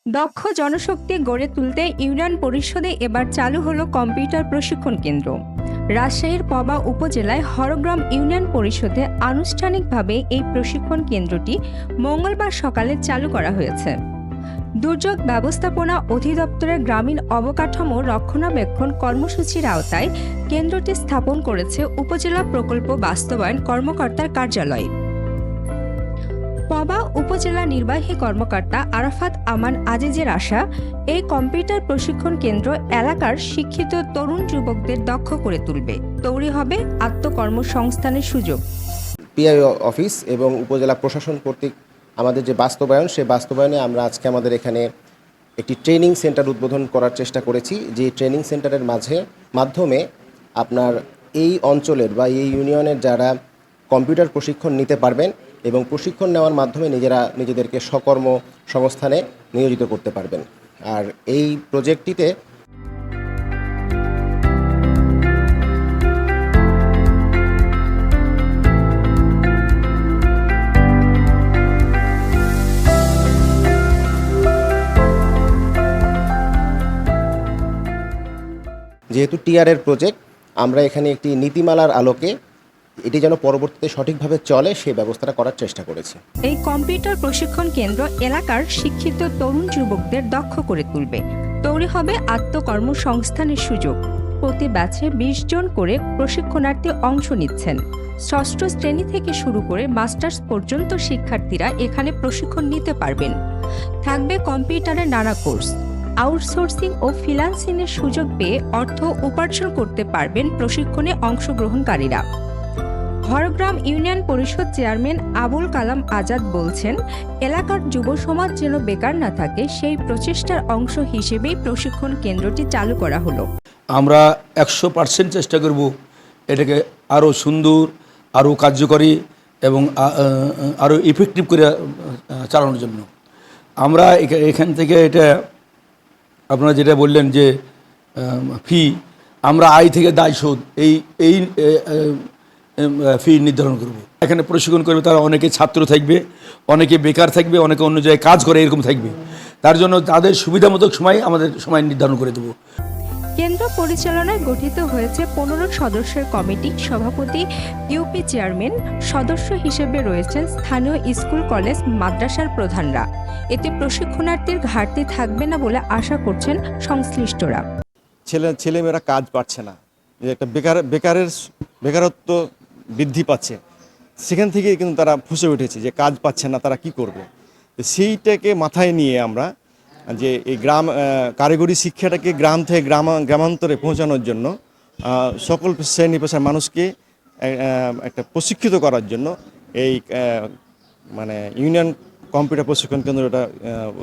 দক্ষ জনশক্তি গড়ে তুলতে ইউনিয়ন পরিষদে এবার চালু হলো কম্পিউটার প্রশিক্ষণ কেন্দ্র। রাজশাহীর পবা উপজেলায় হরগ্রাম ইউনিয়ন পরিষদে আনুষ্ঠানিকভাবে এই প্রশিক্ষণ কেন্দ্রটি মঙ্গলবার সকালে চালু করা হয়েছে। দুর্যোগ ব্যবস্থাপনা অধিদপ্তরের গ্রামীণ অবকাঠামো রক্ষণাবেক্ষণ কর্মসূচির আওতায় কেন্দ্রটি স্থাপন করেছে উপজেলা প্রকল্প বাস্তবায়ন কর্মকর্তার কার্যালয়। পবা উপজেলা নির্বাহী কর্মকর্তা আরাফাত আমান আজিজের আশা, এই কম্পিউটার প্রশিক্ষণ কেন্দ্র এলাকার শিক্ষিত তরুণ যুবকদের দক্ষ করে তুলবে, তৈরি হবে আত্মকর্মসংস্থানের সুযোগ। পিআই অফিস এবং উপজেলা প্রশাসন কর্তৃক আমাদের যে বাস্তবায়ন, সেই বাস্তবায়নে আমরা আজকে আমাদের এখানে একটি ট্রেনিং সেন্টার উদ্বোধন করার চেষ্টা করেছি। যে ট্রেনিং সেন্টারের মাধ্যমে আপনার এই অঞ্চলের বা এই ইউনিয়নের যারা কম্পিউটার প্রশিক্ষণ নিতে পারবেন এবং প্রশিক্ষণ নেওয়ার মাধ্যমে নিজেদেরকে স্বকর্ম সংস্থানে নিয়োজিত করতে পারবেন। আর এই প্রজেক্টটিতে যেহেতু টিআরের প্রজেক্ট, আমরা এখানে একটি নীতিমালার আলোকে এটি যেন পরবর্তীতে সঠিকভাবে চলে সেই ব্যবস্থাটা করার চেষ্টা করেছি। এই কম্পিউটার প্রশিক্ষণ কেন্দ্র এলাকার শিক্ষিত তরুণ যুবকদের দক্ষ করে তুলবে, তৈরি হবে আত্মকর্মসংস্থানের সুযোগ। প্রতি ব্যাচে 20 জন করে প্রশিক্ষণার্থী অংশ নিচ্ছেন। ষষ্ঠ শ্রেণী থেকে শুরু করে মাস্টার্স পর্যন্ত শিক্ষার্থীরা এখানে প্রশিক্ষণ নিতে পারবেন। থাকবে কম্পিউটারের নানা কোর্স। আউটসোর্সিং ও ফ্রিল্যান্সিংয়ের সুযোগ পেয়ে অর্থ উপার্জন করতে পারবেন প্রশিক্ষণে অংশগ্রহণকারীরা। হরগ্রাম ইউনিয়ন পরিষদ চেয়ারম্যান আবুল কালাম আজাদ বলছেন, এলাকার যুব সমাজ যেন বেকার না থাকে সেই প্রচেষ্টার অংশ হিসেবেই প্রশিক্ষণ কেন্দ্রটি চালু করা হলো। আমরা 100% চেষ্টা করব এটাকে আরও সুন্দর, আরও কার্যকরী এবং আরও ইফেক্টিভ করে চালানোর জন্য। আমরা এখান থেকে এটা আপনারা যেটা বললেন যে ফি, আমরা আয় থেকে দায় শোধ এই ফি নির্ধারণ করব। এখানে প্রশিক্ষণ করবে তারা অনেকে ছাত্র থাকবে, অনেকে বেকার থাকবে, অনেকে অন্য জায়গায় কাজ করে, এরকম থাকবে। তার জন্য তাদের সুবিধামতো আমাদের সময় নির্ধারণ করে দেবো। কেন্দ্র পরিচালনায় গঠিত হয়েছে 15 সদস্যের কমিটি। সভাপতি, ইউপি চেয়ারম্যান, সদস্য হিসেবে রয়েছেন স্থানীয় স্কুল কলেজ মাদ্রাসার প্রধানরা। এতে প্রশিক্ষণার্থীর ঘাটতি থাকবে না বলে আশা করছেন সংশ্লিষ্টরা। ছেলেমেয়েরা কাজ পাচ্ছে না, একটা বেকারত্ব বৃদ্ধি পাচ্ছে, সেখান থেকে কিন্তু তারা ফুঁসে উঠেছে যে কাজ পাচ্ছে না, তারা কি করবে। সেইটাকে মাথায় নিয়ে আমরা যে এই কারিগরি শিক্ষাটাকে গ্রাম থেকে গ্রামান্তরে পৌঁছানোর জন্য সকল শ্রেণী পেশার মানুষকে একটা প্রশিক্ষিত করার জন্য এই ইউনিয়ন কম্পিউটার প্রশিক্ষণ কেন্দ্রটা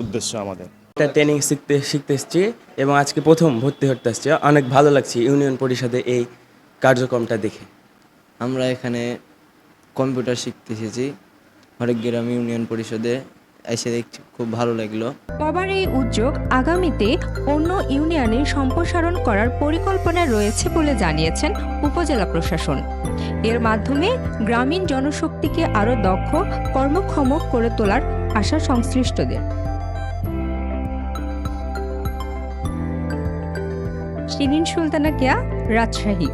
উদ্দেশ্য আমাদের। ট্রেনিং শিখতে এসেছি এবং আজকে প্রথম ভর্তি হতে আসছি। অনেক ভালো লাগছে ইউনিয়ন পরিষদে এই কার্যক্রমটা দেখে। আমরা এখানে কম্পিউটার শিখতে এসেছি হরগ্রাম ইউনিয়ন পরিষদে, এসে দেখছি খুব ভালো লাগলো। পবার এই উদ্যোগ আগামীতে অন্য ইউনিয়নে সম্প্রসারণ করার পরিকল্পনা রয়েছে বলে জানিয়েছেন উপজেলা প্রশাসন। এর মাধ্যমে গ্রামীণ জনশক্তিকে আরও দক্ষ, কর্মক্ষম করে তোলার আশা সংশ্লিষ্টদের। শিরিন সুলতানা কেয়া, রাজশাহী।